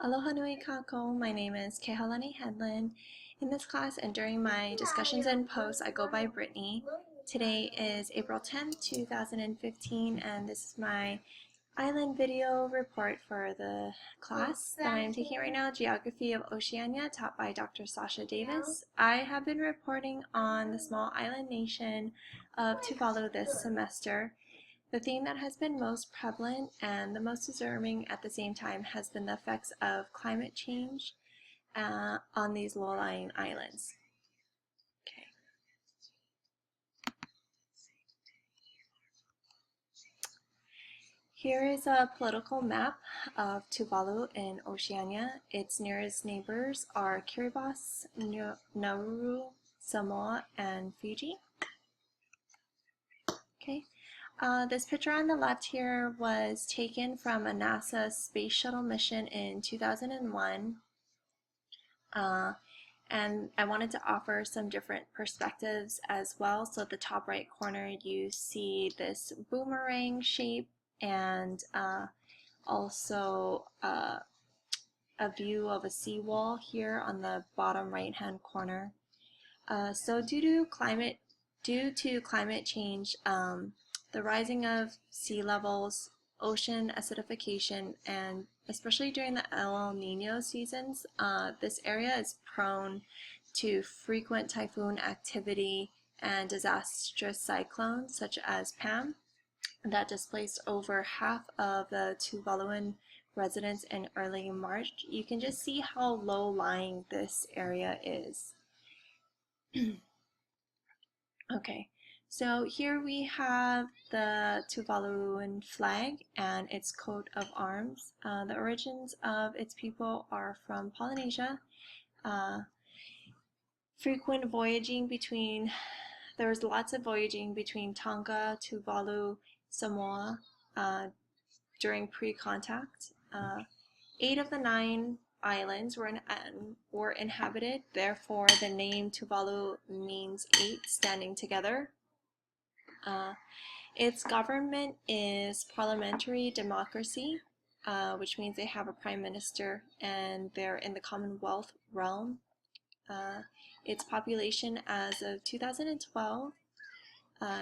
Aloha nui kako. My name is Kehalani Headland. In this class and during my discussions and posts, I go by Brittany. Today is April 10th, 2015, and this is my island video report for the class that I am taking right now, Geography of Oceania, taught by Dr. Sasha Davis. I have been reporting on the small island nation of Tuvalu this semester. The theme that has been most prevalent and the most deserving at the same time has been the effects of climate change on these low-lying islands. Okay. Here is a political map of Tuvalu in Oceania. Its nearest neighbors are Kiribati, Nauru, Samoa, and Fiji. Okay. This picture on the left here was taken from a NASA space shuttle mission in 2001. And I wanted to offer some different perspectives as well. So at the top right corner, you see this boomerang shape and also a view of a seawall here on the bottom right-hand corner. So due to climate change, the rising of sea levels, ocean acidification, and especially during the El Nino seasons, this area is prone to frequent typhoon activity and disastrous cyclones such as Pam that displaced over half of the Tuvaluan residents in early March. You can just see how low-lying this area is. Okay, so here we have the Tuvaluan flag and its coat of arms. The origins of its people are from Polynesia. Frequent voyaging between, there was lots of voyaging between Tonga, Tuvalu, Samoa during pre-contact. 8 of the 9 islands were inhabited, therefore the name Tuvalu means 8 standing together. Its government is parliamentary democracy, which means they have a prime minister and they're in the Commonwealth realm. Its population as of 2012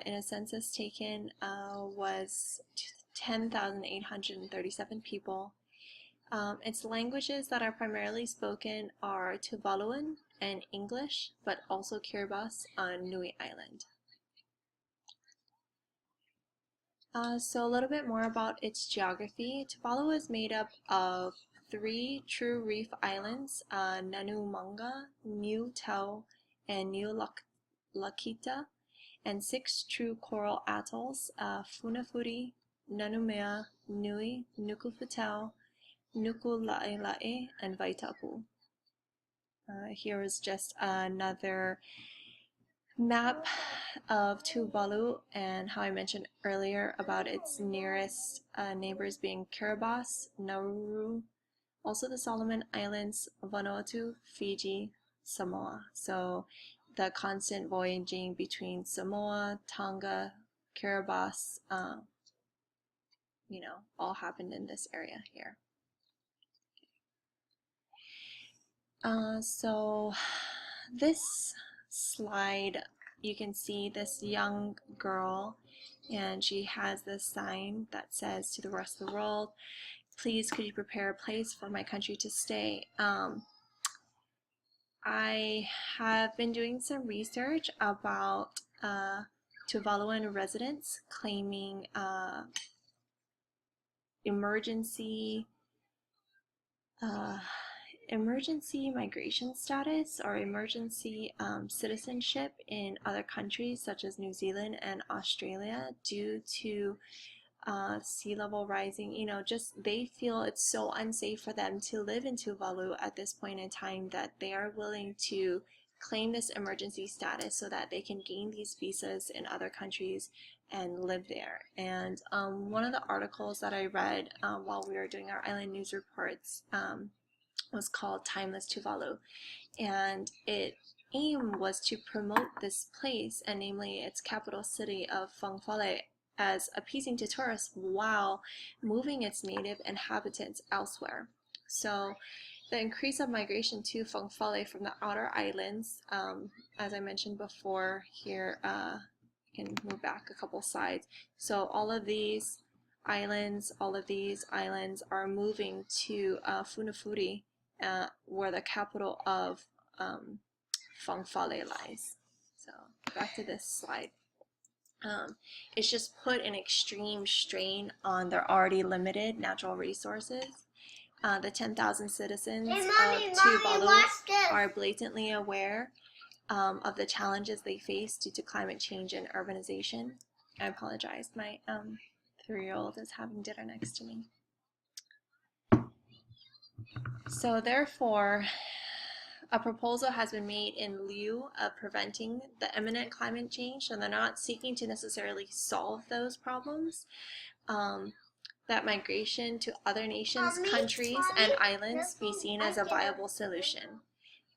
in a census taken was 10,837 people. Its languages that are primarily spoken are Tuvaluan and English, but also Kiribati on Nui Island. So a little bit more about its geography. Tuvalu is made up of 3 true reef islands, Nanumanga, Niu Tau, and Niu Lakita, and 6 true coral atolls, Funafuri, Nanumea, Nui, Nukufutau, Nukula'elae, and Vaitapu. Here is just another map of Tuvalu and how I mentioned earlier about its nearest neighbors being Kiribati, Nauru, also the Solomon Islands, Vanuatu, Fiji, Samoa. So the constant voyaging between Samoa, Tonga, Kiribati, all happened in this area here. So this slide, you can see this young girl and she has this sign that says to the rest of the world, please could you prepare a place for my country to stay. I have been doing some research about Tuvaluan residents claiming emergency migration status or emergency citizenship in other countries such as New Zealand and Australia due to sea level rising. Just they feel it's so unsafe for them to live in Tuvalu at this point in time that they are willing to claim this emergency status so that they can gain these visas in other countries and live there. And one of the articles that I read while we were doing our island news reports was called Timeless Tuvalu, and its aim was to promote this place, and namely its capital city of Fangfale, as appeasing to tourists while moving its native inhabitants elsewhere. So the increase of migration to Fengfale from the outer islands, as I mentioned before here, you can move back a couple slides. So all of these islands are moving to Funafuri, where the capital of Fengfale lies. So back to this slide. It's just put an extreme strain on their already limited natural resources. The 10,000 citizens of Tuvalu are blatantly aware of the challenges they face due to climate change and urbanization. I apologize, my 3-year-old is having dinner next to me. So therefore, a proposal has been made in lieu of preventing the imminent climate change, and they're not seeking to necessarily solve those problems. That migration to other nations, countries, and islands be seen as a viable solution.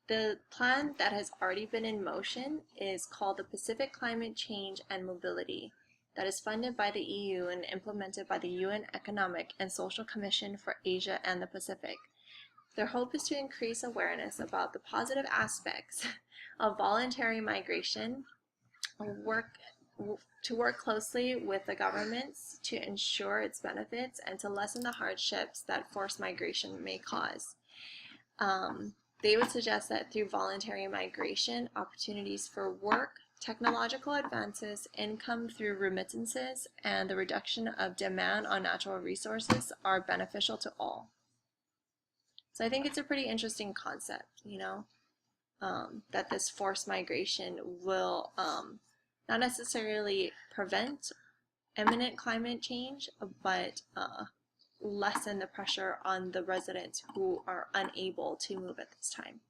The plan that has already been in motion is called the Pacific Climate Change and Mobility, that is funded by the EU and implemented by the UN Economic and Social Commission for Asia and the Pacific. Their hope is to increase awareness about the positive aspects of voluntary migration, to work closely with the governments to ensure its benefits, and to lessen the hardships that forced migration may cause. They would suggest that through voluntary migration, opportunities for work, technological advances, income through remittances, and the reduction of demand on natural resources are beneficial to all. So I think it's a pretty interesting concept, that this forced migration will not necessarily prevent imminent climate change, but lessen the pressure on the residents who are unable to move at this time.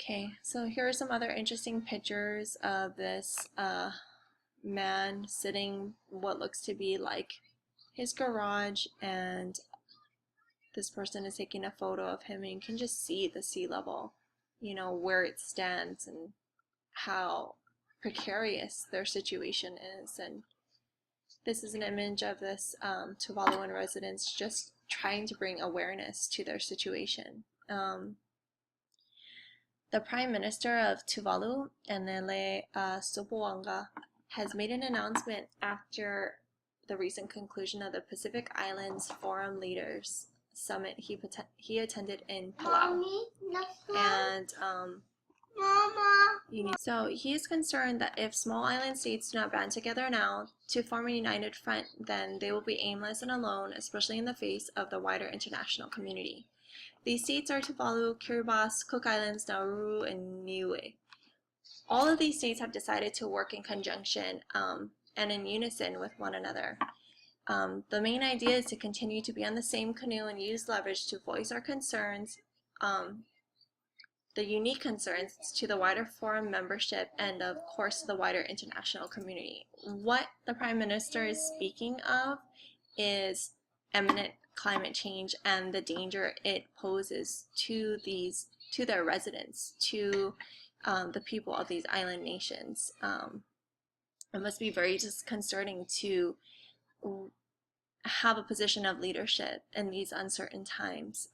Okay, so here are some other interesting pictures of this man sitting what looks to be like his garage, and this person is taking a photo of him, and you can just see the sea level, where it stands and how precarious their situation is. And this is an image of this Tuvaluan residents just trying to bring awareness to their situation. The Prime Minister of Tuvalu, Enele Sopoanga, has made an announcement after the recent conclusion of the Pacific Islands Forum Leaders Summit he attended in Palau. And so he is concerned that if small island states do not band together now to form a united front, then they will be aimless and alone, especially in the face of the wider international community. These states are Tuvalu, Kiribati, Cook Islands, Nauru, and Niue. All of these states have decided to work in conjunction and in unison with one another. The main idea is to continue to be on the same canoe and use leverage to voice our concerns, the unique concerns, to the wider forum membership, and of course to the wider international community. What the Prime Minister is speaking of is imminent climate change and the danger it poses to their residents, to the people of these island nations. It must be very disconcerting to have a position of leadership in these uncertain times.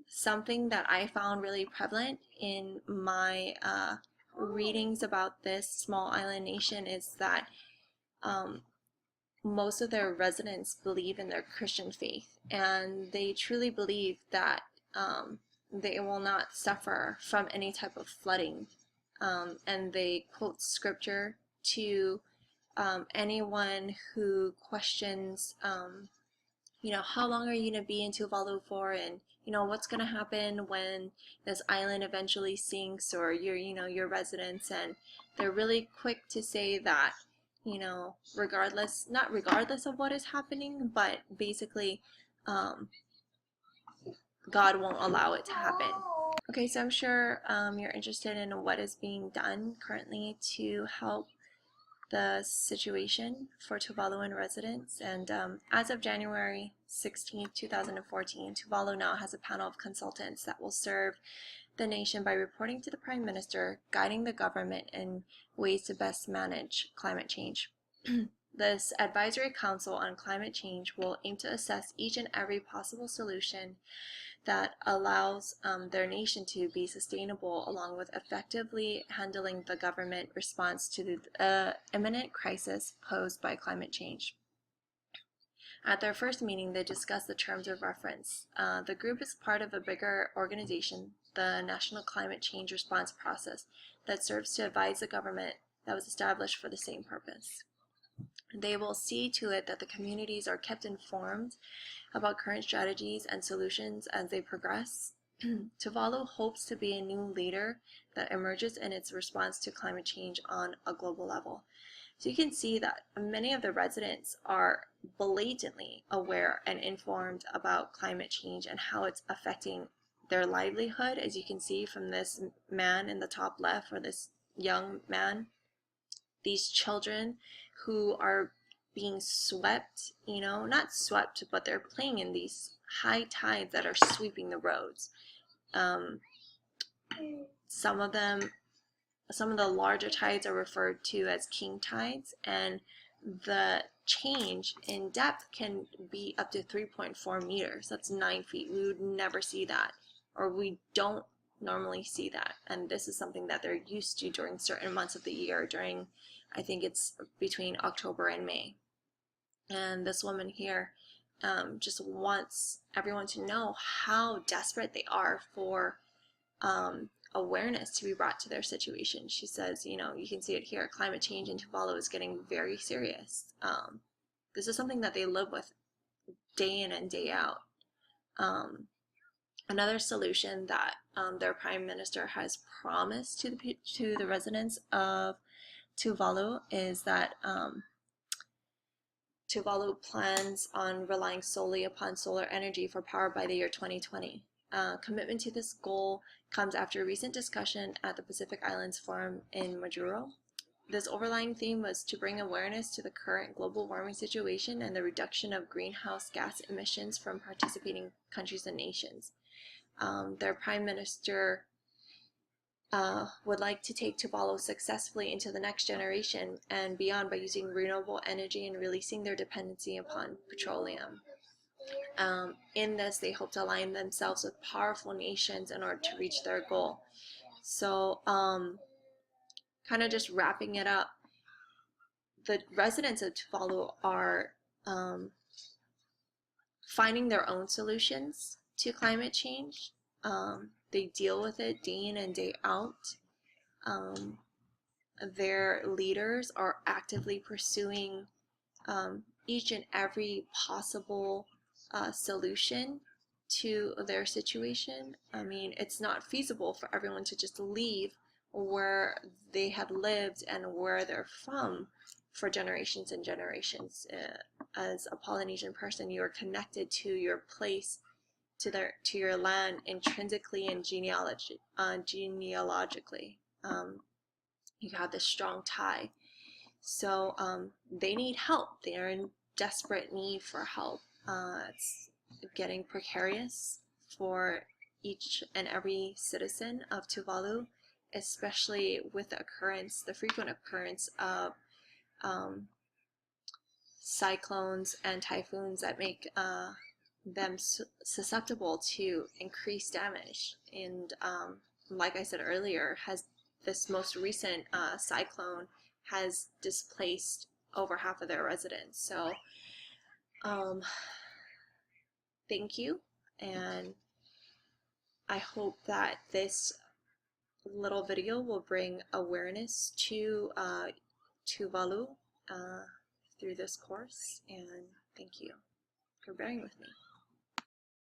Something that I found really prevalent in my readings about this small island nation is that most of their residents believe in their Christian faith, and they truly believe that they will not suffer from any type of flooding, and they quote scripture to anyone who questions how long are you going to be in Tuvalu for, and what's going to happen when this island eventually sinks, or your residents. And they're really quick to say that not regardless of what is happening, but basically God won't allow it to happen. Okay, so I'm sure you're interested in what is being done currently to help the situation for Tuvaluan residents. And as of January 16, 2014, Tuvalu now has a panel of consultants that will serve the nation by reporting to the Prime Minister, guiding the government in ways to best manage climate change. This advisory council on climate change will aim to assess each and every possible solution that allows their nation to be sustainable, along with effectively handling the government response to the imminent crisis posed by climate change. At their first meeting, they discussed the terms of reference. The group is part of a bigger organization, the National Climate Change Response Process, that serves to advise the government that was established for the same purpose. They will see to it that the communities are kept informed about current strategies and solutions as they progress. Tuvalu hopes to be a new leader that emerges in its response to climate change on a global level. So you can see that many of the residents are blatantly aware and informed about climate change and how it's affecting their livelihood, as you can see from this man in the top left, or this young man. These children who are being swept, not swept, but they're playing in these high tides that are sweeping the roads. Some of the larger tides are referred to as king tides, and the change in depth can be up to 3.4 meters. That's 9 feet. We would never see that, or we don't normally see that. And this is something that they're used to during certain months of the year, during, I think it's between October and May. And this woman here just wants everyone to know how desperate they are for awareness to be brought to their situation. She says, you can see it here, climate change in Tuvalu is getting very serious. This is something that they live with day in and day out. Another solution that their prime minister has promised to the residents of Tuvalu is that Tuvalu plans on relying solely upon solar energy for power by the year 2020. Commitment to this goal comes after a recent discussion at the Pacific Islands Forum in Majuro. This overlying theme was to bring awareness to the current global warming situation and the reduction of greenhouse gas emissions from participating countries and nations. Their prime minister would like to take Tuvalu successfully into the next generation and beyond by using renewable energy and releasing their dependency upon petroleum. In this, they hope to align themselves with powerful nations in order to reach their goal. So, kind of just wrapping it up, the residents of Tuvalu are finding their own solutions to climate change. They deal with it day in and day out. Their leaders are actively pursuing each and every possible solution to their situation. I mean, it's not feasible for everyone to just leave where they have lived and where they're from for generations and generations. As a Polynesian person, you are connected to your place, to your land, intrinsically and genealogically. You have this strong tie. So they need help. They are in desperate need for help. It's getting precarious for each and every citizen of Tuvalu, especially with the frequent occurrence of cyclones and typhoons that make them susceptible to increased damage. And like I said earlier, this most recent cyclone has displaced over half of their residents. So thank you, and I hope that this little video will bring awareness to Tuvalu through this course, and thank you for bearing with me.